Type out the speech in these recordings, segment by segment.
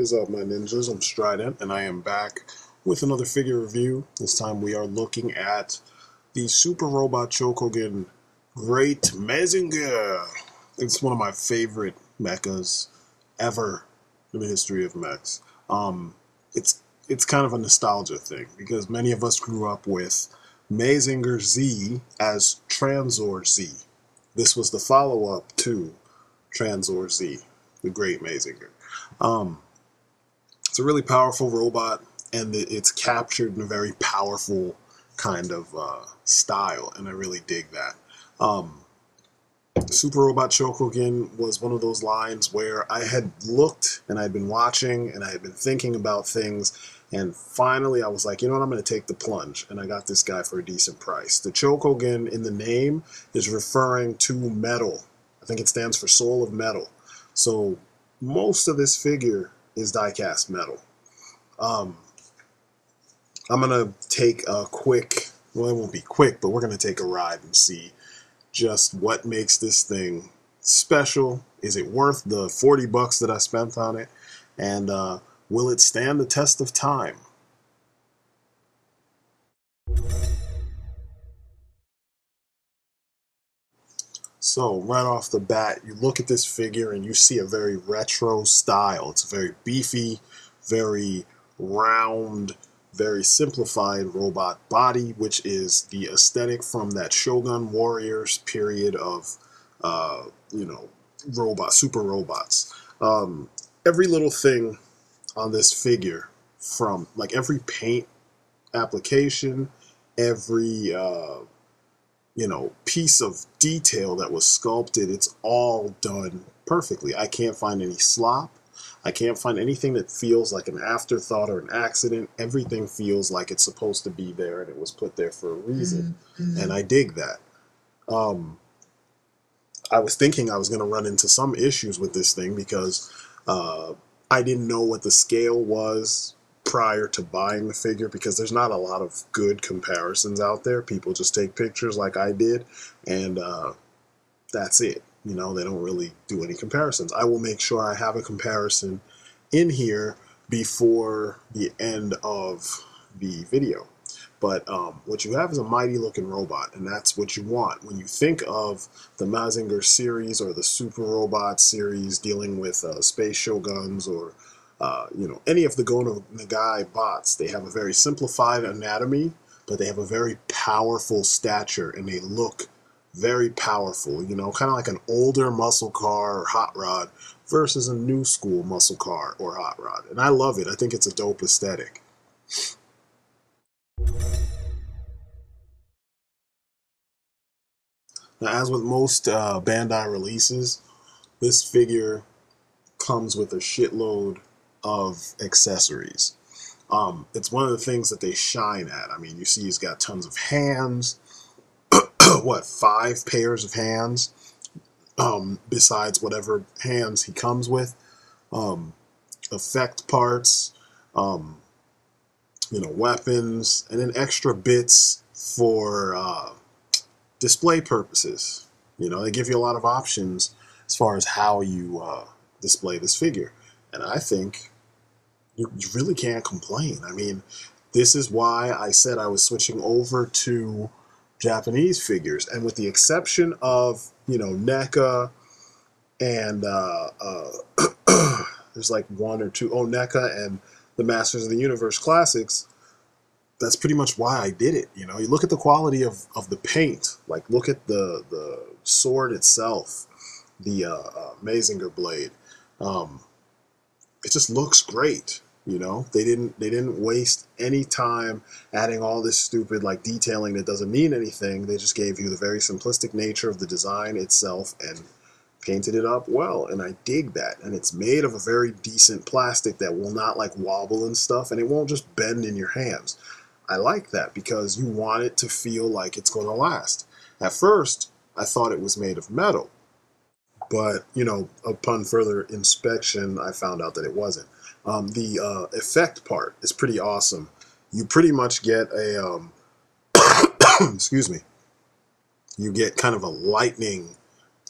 is up, my ninjas? I'm STRYDENT, and I am back with another figure review. This time we are looking at the Super Robot Chokogin Great Mazinger. It's one of my favorite mechas ever in the history of mechs. It's kind of a nostalgia thing, because many of us grew up with Mazinger Z as Transor Z. This was the follow-up to Transor Z, the Great Mazinger. It's a really powerful robot, and it's captured in a very powerful kind of style, and I really dig that. Super Robot Chokogin was one of those lines where I had looked, and I'd been watching, and I had been thinking about things, and finally I was like, you know what, I'm going to take the plunge, and I got this guy for a decent price. The Chokogin in the name is referring to metal. I think it stands for Soul of Metal. So most of this figure is die-cast metal. I'm going to take a quick, well, it won't be quick, but we're going to take a ride and see just what makes this thing special. Is it worth the 40 bucks that I spent on it? And will it stand the test of time? So right off the bat, you look at this figure and you see a very retro style. It's a very beefy, very round, very simplified robot body, which is the aesthetic from that Shogun Warriors period of, super robots. Every little thing on this figure, from like every paint application, every piece of detail that was sculpted, it's all done perfectly. I can't find any slop. I can't find anything that feels like an afterthought or an accident. Everything feels like it's supposed to be there, and it was put there for a reason. And I dig that. I was thinking I was going to run into some issues with this thing because I didn't know what the scale was prior to buying the figure, because there's not a lot of good comparisons out there. People just take pictures like I did, and that's it. They don't really do any comparisons. I will make sure I have a comparison in here before the end of the video. But what you have is a mighty looking robot, and that's what you want. When you think of the Mazinger series or the Super Robot series dealing with space shoguns or any of the Go Nagai bots, they have a very simplified anatomy, but they have a very powerful stature, and they look very powerful, kind of like an older muscle car or hot rod versus a new school muscle car or hot rod. And I love it. I think it's a dope aesthetic. Now, as with most Bandai releases, this figure comes with a shitload of accessories. It's one of the things that they shine at. I mean, you see he's got tons of hands. What, 5 pairs of hands, besides whatever hands he comes with, effect parts, weapons, and then extra bits for display purposes. They give you a lot of options as far as how you display this figure, and I think you really can't complain. I mean, this is why I said I was switching over to Japanese figures, and with the exception of NECA and there's like 1 or 2, NECA and the Masters of the Universe Classics, that's pretty much why I did it. You look at the quality of the paint, like look at the sword itself, the Mazinger blade. It just looks great. They didn't waste any time adding all this stupid detailing that doesn't mean anything. They just gave you the very simplistic nature of the design itself and painted it up well, and I dig that. And it's made of a very decent plastic that will not wobble and stuff, and it won't just bend in your hands. I like that because you want it to feel like it's going to last. At first, I thought it was made of metal, but upon further inspection, I found out that it wasn't. The effect part is pretty awesome. You pretty much get a, excuse me, you get kind of a lightning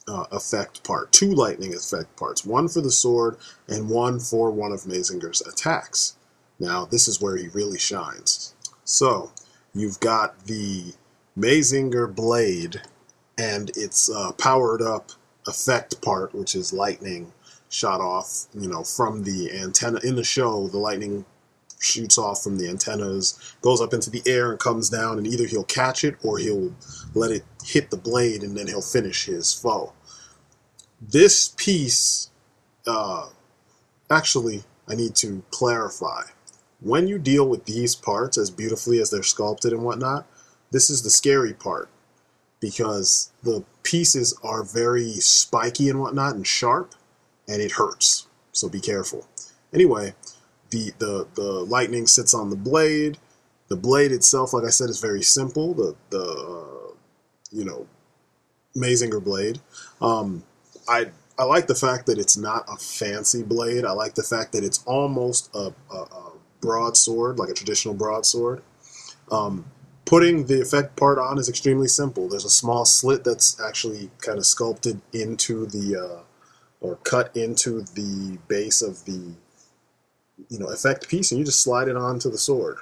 effect part, 2 lightning effect parts, one for the sword and one for one of Mazinger's attacks. Now, this is where he really shines. So, you've got the Mazinger blade and its powered up effect part, which is lightning shot off, you know, from the antenna. In the show, the lightning shoots off from the antennas, goes up into the air and comes down, and either he'll catch it or he'll let it hit the blade and then he'll finish his foe. This piece, actually, I need to clarify. When you deal with these parts as beautifully as they're sculpted and whatnot, this is the scary part, because the pieces are very spiky and whatnot and sharp, and it hurts. So be careful. Anyway, the lightning sits on the blade. The blade itself, like I said, is very simple. The you know, Mazinger blade. I like the fact that it's not a fancy blade. I like the fact that it's almost a broadsword, like a traditional broadsword. Putting the effect part on is extremely simple. There's a small slit that's actually kind of sculpted into the, or cut into the base of the, you know, effect piece, and you just slide it onto the sword.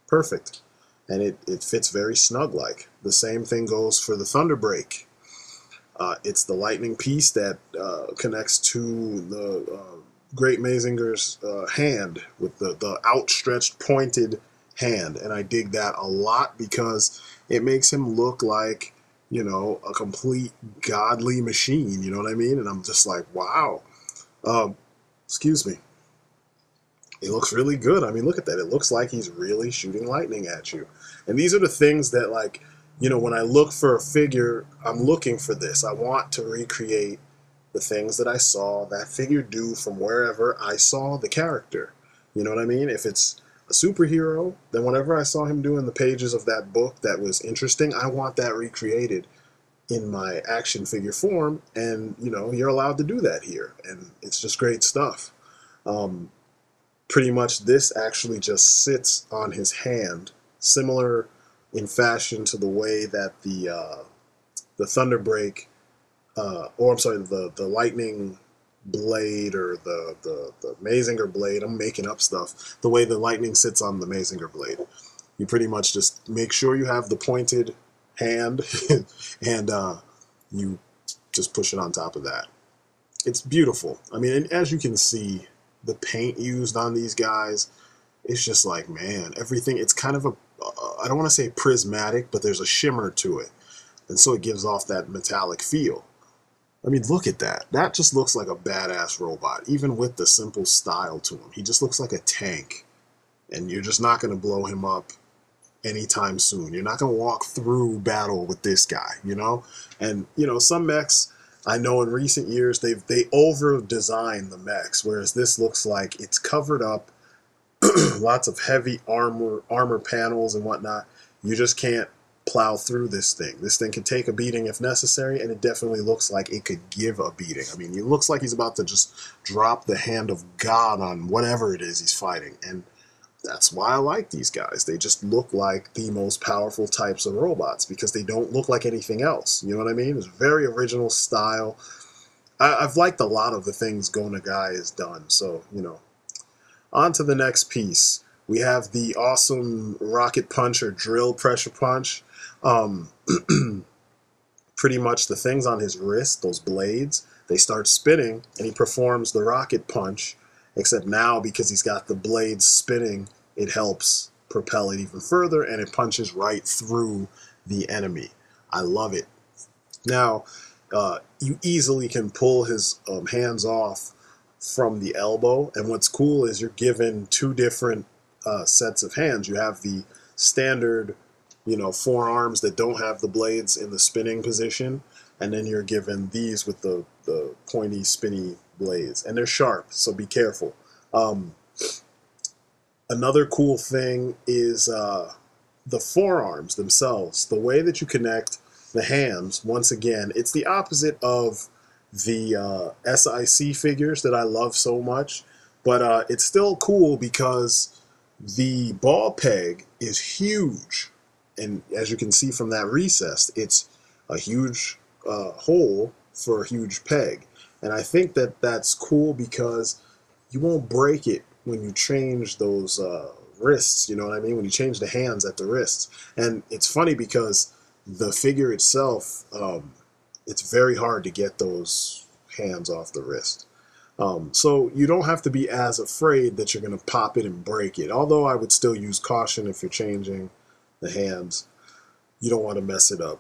Perfect. And it fits very snug-like. The same thing goes for the Thunderbreak. It's the lightning piece that connects to the Great Mazinger's hand with the outstretched, pointed hand, and I dig that a lot because it makes him look like, you know, a complete godly machine, you know what I mean? And I'm just like, wow. Excuse me. It looks really good. I mean, look at that. It looks like he's really shooting lightning at you. And these are the things that, like, you know, when I look for a figure, I'm looking for this. I want to recreate the things that I saw that figure do from wherever I saw the character. You know what I mean? If it's a superhero, then whatever I saw him do in the pages of that book that was interesting, I want that recreated in my action figure form, and, you know, you're allowed to do that here, and it's just great stuff. Pretty much this actually just sits on his hand, similar in fashion to the way that the Thunderbreak, or I'm sorry, the lightning blade, or the Mazinger blade, I'm making up stuff, the way the lightning sits on the Mazinger blade. You pretty much just make sure you have the pointed hand and you just push it on top of that. It's beautiful. I mean, and as you can see, the paint used on these guys, it's just like, man, everything, it's kind of a, I don't want to say prismatic, but there's a shimmer to it, and so it gives off that metallic feel. I mean, look at that. That just looks like a badass robot, even with the simple style to him. He just looks like a tank, and you're just not going to blow him up anytime soon. You're not going to walk through battle with this guy, you know? And, you know, some mechs, I know in recent years, they over-designed the mechs, whereas this looks like it's covered up, lots of heavy armor panels and whatnot. You just can't plow through this thing. This thing can take a beating if necessary, and it definitely looks like it could give a beating. I mean, it looks like he's about to just drop the hand of God on whatever it is he's fighting, and that's why I like these guys. They just look like the most powerful types of robots because they don't look like anything else. You know what I mean? It's very original style. I've liked a lot of the things Go Nagai has done, so, you know. On to the next piece. We have the awesome rocket punch or drill pressure punch. Pretty much the things on his wrist, those blades, they start spinning, and he performs the rocket punch, except now because he's got the blades spinning, it helps propel it even further, and it punches right through the enemy. I love it. Now, you easily can pull his hands off from the elbow, and what's cool is you're given two different sets of hands. You have the standard, you know, forearms that don't have the blades in the spinning position, and then you're given these with the pointy, spinny blades, and they're sharp, so be careful. Another cool thing is the forearms themselves. The way that you connect the hands, once again, it's the opposite of the SIC figures that I love so much, but it's still cool because the ball peg is huge. And as you can see from that recess, it's a huge hole for a huge peg. And I think that that's cool because you won't break it when you change those wrists, you know what I mean? When you change the hands at the wrists. And it's funny because the figure itself, it's very hard to get those hands off the wrist. So you don't have to be as afraid that you're going to pop it and break it. Although I would still use caution if you're changing the hands. You don't want to mess it up.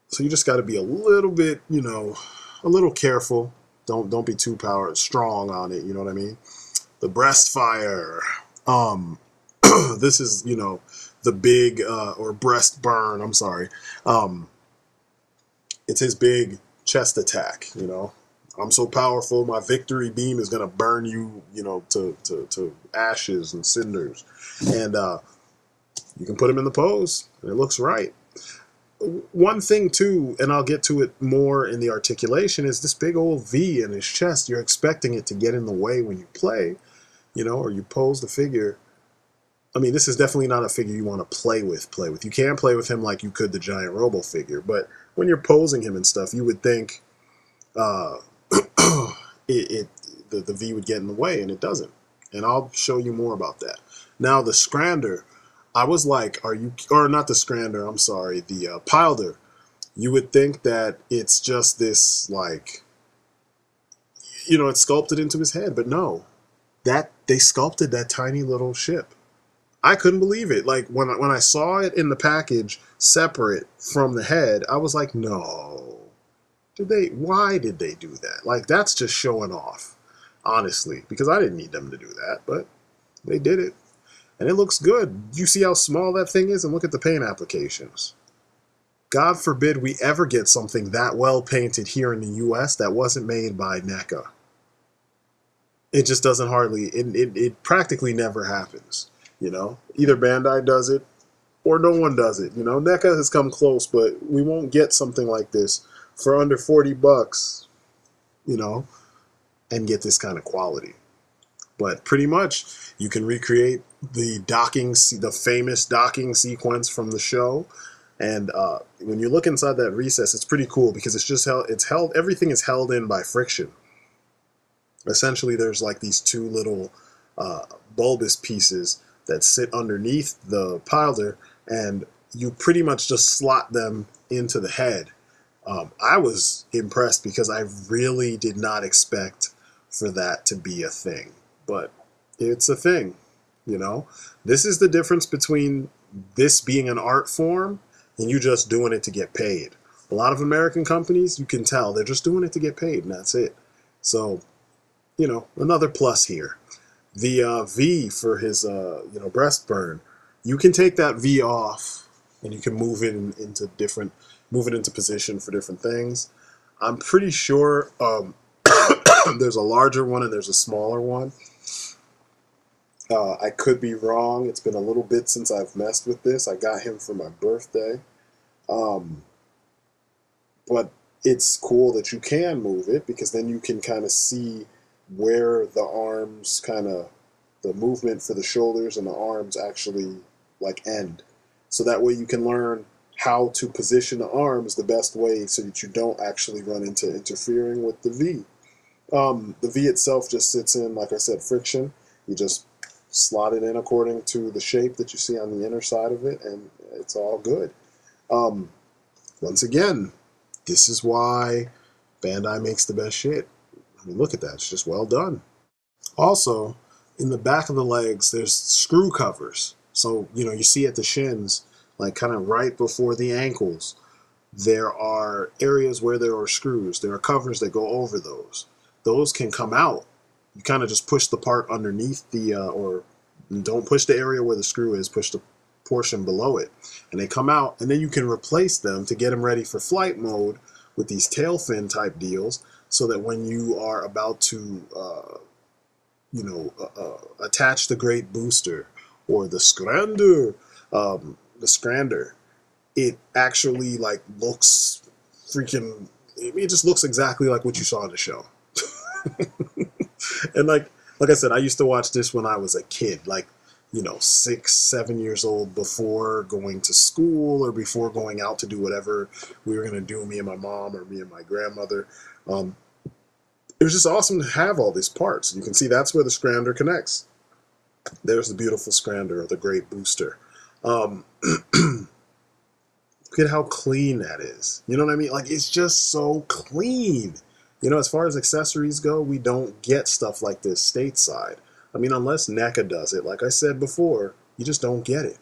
So you just got to be a little bit, you know, a little careful. Don't be too strong on it, you know what I mean? The breast fire. This is, you know, the big, or breast burn, I'm sorry. It's his big chest attack, you know. I'm so powerful, my victory beam is going to burn you, you know, to ashes and cinders. And you can put him in the pose, and it looks right. One thing, too, and I'll get to it more in the articulation, is this big old V in his chest. You're expecting it to get in the way when you play, you know, or you pose the figure. I mean, this is definitely not a figure you want to play with. You can play with him like you could the giant Robo figure, but when you're posing him and stuff, you would think the V would get in the way, and it doesn't. And I'll show you more about that. Now, the Scrander, I was like, or not the Scrander, I'm sorry, the Pilder. You would think that it's just this, like, you know, it's sculpted into his head, but no. That they sculpted that tiny little ship. I couldn't believe it. Like, when I saw it in the package separate from the head, I was like, no. Why did they do that? Like, that's just showing off, honestly, because I didn't need them to do that, but they did it. And it looks good. You see how small that thing is? And look at the paint applications. God forbid we ever get something that well painted here in the US that wasn't made by NECA. It just doesn't it practically never happens, you know? Either Bandai does it or no one does it, you know? NECA has come close, but we won't get something like this for under 40 bucks, you know, and get this kind of quality. But pretty much, you can recreate the famous docking sequence from the show. And when you look inside that recess, it's pretty cool because everything is held in by friction. Essentially, there's like these two little bulbous pieces that sit underneath the Pilder, and you pretty much just slot them into the head. I was impressed because I really did not expect for that to be a thing. But it's a thing, you know? This is the difference between this being an art form and you just doing it to get paid. A lot of American companies, you can tell, they're just doing it to get paid, and that's it. So, you know, another plus here. The V for his, you know, breast burn, you can take that V off and you can move it into position for different things. I'm pretty sure there's a larger one and there's a smaller one. I could be wrong. It's been a little bit since I've messed with this. I got him for my birthday. But it's cool that you can move it because then you can kind of see where the arms the movement for the shoulders and the arms actually like end. So that way you can learn how to position the arms the best way so that you don't actually run into interfering with the V. The V itself just sits in, like I said, friction. You just slot it in according to the shape that you see on the inner side of it, and it's all good. Once again, this is why Bandai makes the best shit. I mean, look at that. It's just well done. Also, in the back of the legs, there's screw covers. So, you know, you see at the shins, like kind of right before the ankles, there are areas where there are screws. There are covers that go over those. Those can come out. You kind of just push the part underneath or don't push the area where the screw is, push the portion below it. And they come out, and then you can replace them to get them ready for flight mode with these tail fin type deals so that when you are about to, you know, attach the Great Booster or the Scrander, it actually like looks freaking, it just looks exactly like what you saw in the show. And like I said, I used to watch this when I was a kid. Like you know, 6, 7 years old, before going to school or before going out to do whatever we were going to do, me and my mom or me and my grandmother. It was just awesome to have all these parts. You can see that's where the Scrander connects. There's the beautiful Scrander, or the Great Booster. Look at how clean that is. You know what I mean? Like, it's just so clean. You know, as far as accessories go, we don't get stuff like this stateside. I mean, unless NECA does it, like I said before, you just don't get it.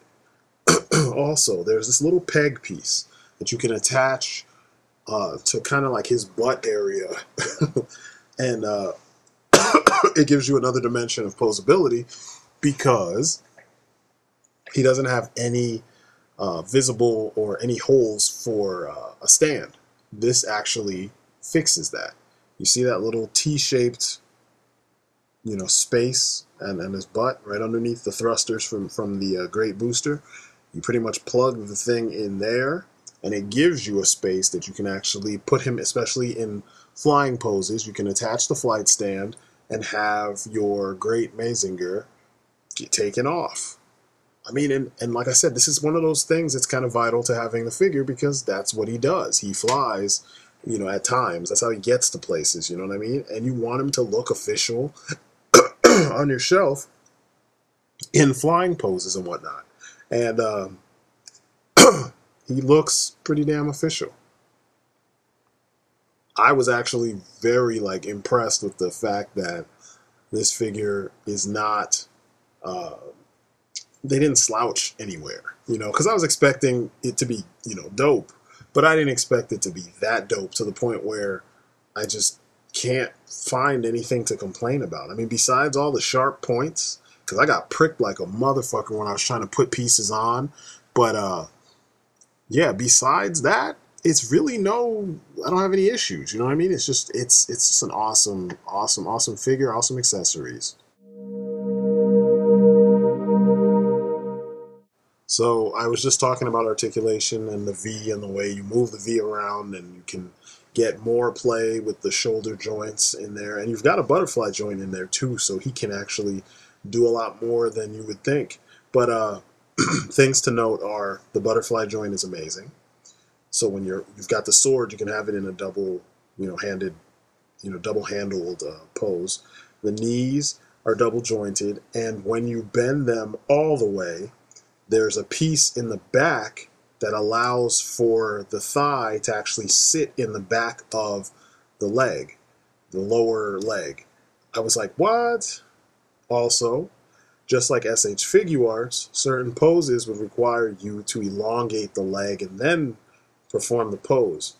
Also, there's this little peg piece that you can attach to kind of like his butt area. And it gives you another dimension of posability, because he doesn't have any visible or any holes for a stand. This actually fixes that. You see that little T-shaped, you know, space and his butt right underneath the thrusters from the Great Booster. You pretty much plug the thing in there, and it gives you a space that you can actually put him, especially in flying poses. You can attach the flight stand and have your Great Mazinger get taken off. I mean, and like I said, this is one of those things that's kind of vital to having the figure, because that's what he does. He flies, you know, at times. That's how he gets to places, you know what I mean? And you want him to look official on your shelf in flying poses and whatnot. And he looks pretty damn official. I was actually very, like, impressed with the fact that this figure is not, they didn't slouch anywhere, you know, because I was expecting it to be, you know, dope, but I didn't expect it to be that dope to the point where I just can't find anything to complain about. I mean, besides all the sharp points, because I got pricked like a motherfucker when I was trying to put pieces on, but yeah, besides that, it's really no, I don't have any issues, you know what I mean? It's just an awesome figure, awesome accessories. So I was just talking about articulation and the V and the way you move the V around, and you can get more play with the shoulder joints in there. And you've got a butterfly joint in there too, so he can actually do a lot more than you would think. But things to note are the butterfly joint is amazing. So when you've got the sword, you can have it in a double, handed, double-handled pose. The knees are double jointed, and when you bend them all the way, there's a piece in the back that allows for the thigh to actually sit in the back of the leg, the lower leg. I was like, what? Also, just like SH Figuarts, certain poses would require you to elongate the leg and then perform the pose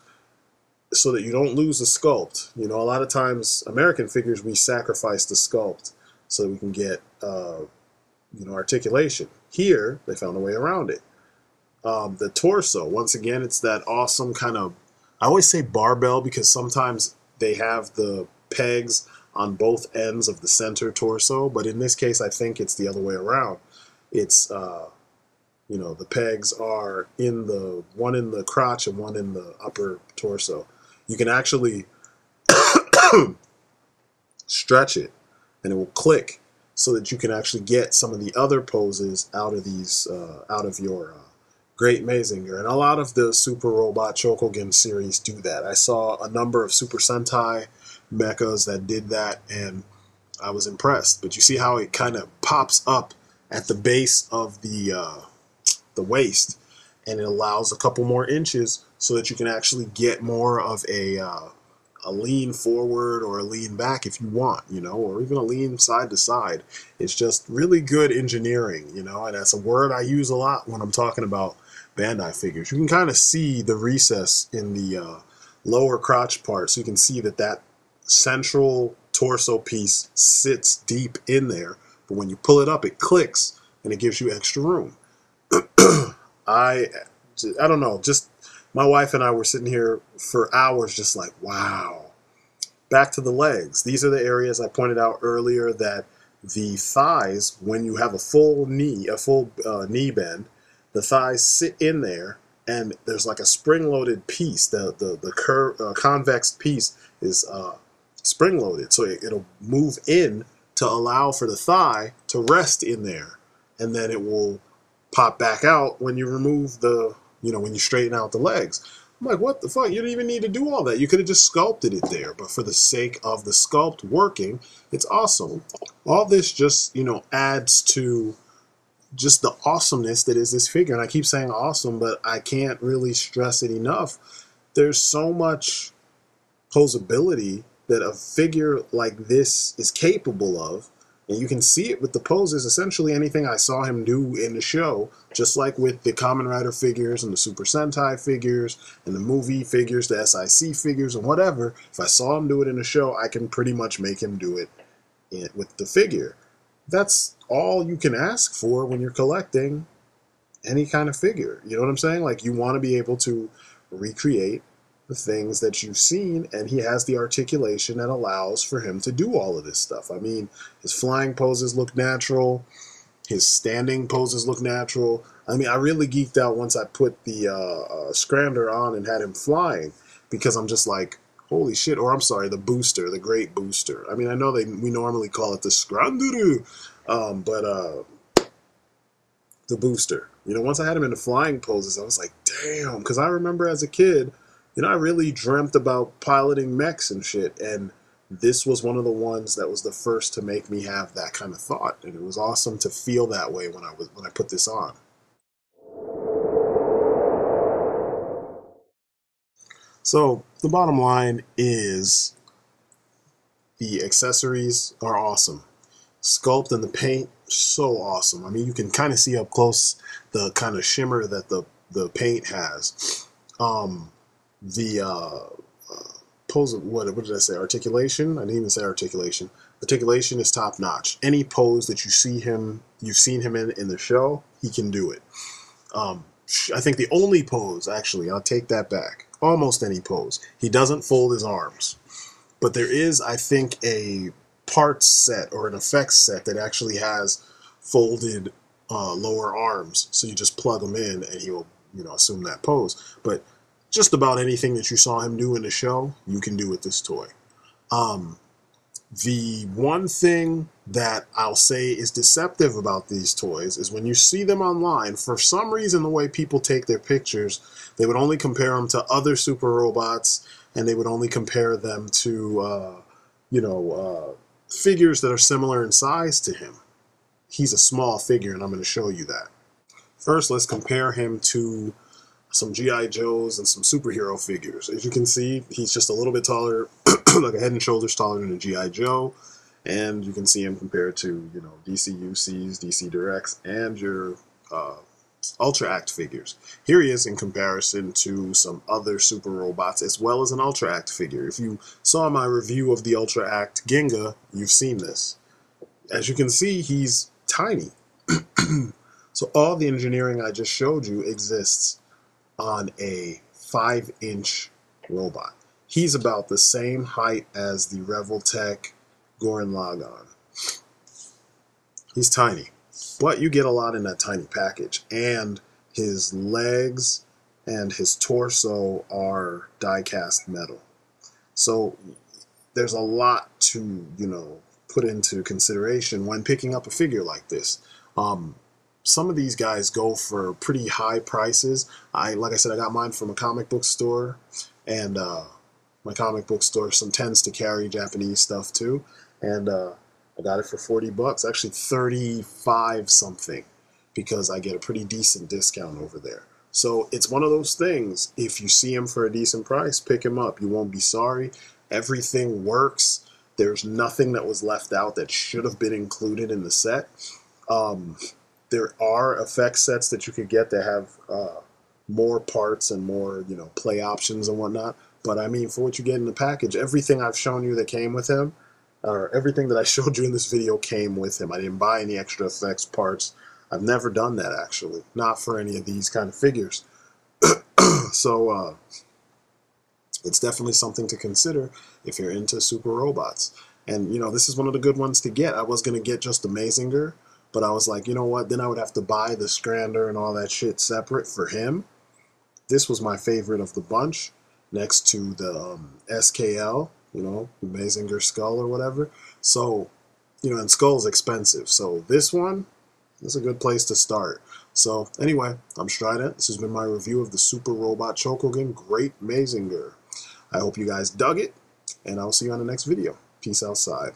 so that you don't lose the sculpt. You know, a lot of times, American figures, we sacrifice the sculpt so that we can get, articulation. Here, they found a way around it. The torso, once again, it's that awesome kind of, I always say barbell because sometimes they have the pegs on both ends of the center torso, but in this case, I think it's the other way around. It's, the pegs are one in the crotch and one in the upper torso. You can actually stretch it and it will click so that you can actually get some of the other poses out of your Great Mazinger. And a lot of the Super Robot Chokogin series do that. I saw a number of Super Sentai mechas that did that, and I was impressed. But you see how it kind of pops up at the base of the waist, and it allows a couple more inches so that you can actually get more of a lean forward or a lean back if you want, or even a lean side to side. It's just really good engineering, and that's a word I use a lot when I'm talking about Bandai figures. You can kind of see the recess in the lower crotch part, so you can see that central torso piece sits deep in there, but when you pull it up, it clicks and it gives you extra room. I don't know, just my wife and I were sitting here for hours just like, wow. Back to the legs. These are the areas I pointed out earlier that the thighs, when you have a full knee knee bend, the thighs sit in there, and there's like a spring-loaded piece. The convex piece is spring-loaded, so it'll move in to allow for the thigh to rest in there. and then it will pop back out when you remove the, when you straighten out the legs. I'm like, what the fuck? You didn't even need to do all that. You could have just sculpted it there. But for the sake of the sculpt working, it's awesome. All this just, adds to just the awesomeness that is this figure. And I keep saying awesome, but I can't really stress it enough. There's so much posability that a figure like this is capable of. And you can see it with the poses. Essentially anything I saw him do in the show, just like with the Kamen Rider figures and the Super Sentai figures and the movie figures, the SIC figures and whatever, if I saw him do it in the show, I can pretty much make him do it with the figure. That's all you can ask for when you're collecting any kind of figure. You know what I'm saying? Like, you want to be able to recreate the things that you've seen, and he has the articulation that allows for him to do all of this stuff. I mean, his flying poses look natural, his standing poses look natural. I mean, I really geeked out once I put the Scrander on and had him flying, because I'm just like, holy shit. Or I'm sorry, the booster, the Great Booster. I mean, I know we normally call it the Scrander, but the booster. Once I had him in the flying poses, I was like, damn, because I remember as a kid, I really dreamt about piloting mechs and shit, and this was one of the ones that was the first to make me have that kind of thought, and it was awesome to feel that way when I put this on. So the bottom line is the accessories are awesome. Sculpt and the paint, so awesome. I mean, you can kind of see up close the kind of shimmer that the paint has. The pose, what did I say? Articulation? I didn't even say articulation. Articulation is top notch. Any pose that you've seen him in the show, he can do it. I think the only pose, actually, I'll take that back. Almost any pose. He doesn't fold his arms. But there is, I think, a parts set or an effects set that actually has folded lower arms. So you just plug them in and he will, assume that pose. But just about anything that you saw him do in the show, you can do with this toy. The one thing that I'll say is deceptive about these toys is when you see them online, for some reason the way people take their pictures, they would only compare them to other super robots, and they would only compare them to, figures that are similar in size to him. He's a small figure, and I'm going to show you that. First, let's compare him to some G.I. Joes and some superhero figures. As you can see, he's just a little bit taller, like a head and shoulders taller than a G.I. Joe, and you can see him compared to, DC UCs, DC Directs, and your Ultra Act figures. Here he is in comparison to some other super robots, as well as an Ultra Act figure. If you saw my review of the Ultra Act Ginga, you've seen this. As you can see, he's tiny. So all the engineering I just showed you exists on a 5-inch robot. He's about the same height as the Revoltech Gurren Lagann. He's tiny, but you get a lot in that tiny package. And his legs and his torso are die-cast metal. So there's a lot to, put into consideration when picking up a figure like this. Some of these guys go for pretty high prices. Like I said, I got mine from a comic book store, and my comic book store tends to carry Japanese stuff too, and I got it for 40 bucks, actually 35 something, because I get a pretty decent discount over there. So it's one of those things, if you see him for a decent price, pick him up. You won't be sorry. Everything works. There's nothing that was left out that should have been included in the set. There are effect sets that you could get that have more parts and more, play options and whatnot. But I mean, for what you get in the package, everything I've shown you that came with him, or everything that I showed you in this video came with him. I didn't buy any extra effects parts. I've never done that, actually. Not for any of these kind of figures. So, it's definitely something to consider if you're into super robots. And, this is one of the good ones to get. I was going to get just the Mazinger, but I was like, you know what, then I would have to buy the Scrander and all that shit separate for him. This was my favorite of the bunch, next to the SKL, the Mazinger Skull or whatever. So, and Skull's expensive. So this one, That's a good place to start. So anyway, I'm STRYDENT. This has been my review of the Super Robot Chokogin Great Mazinger. I hope you guys dug it, and I'll see you on the next video. Peace outside.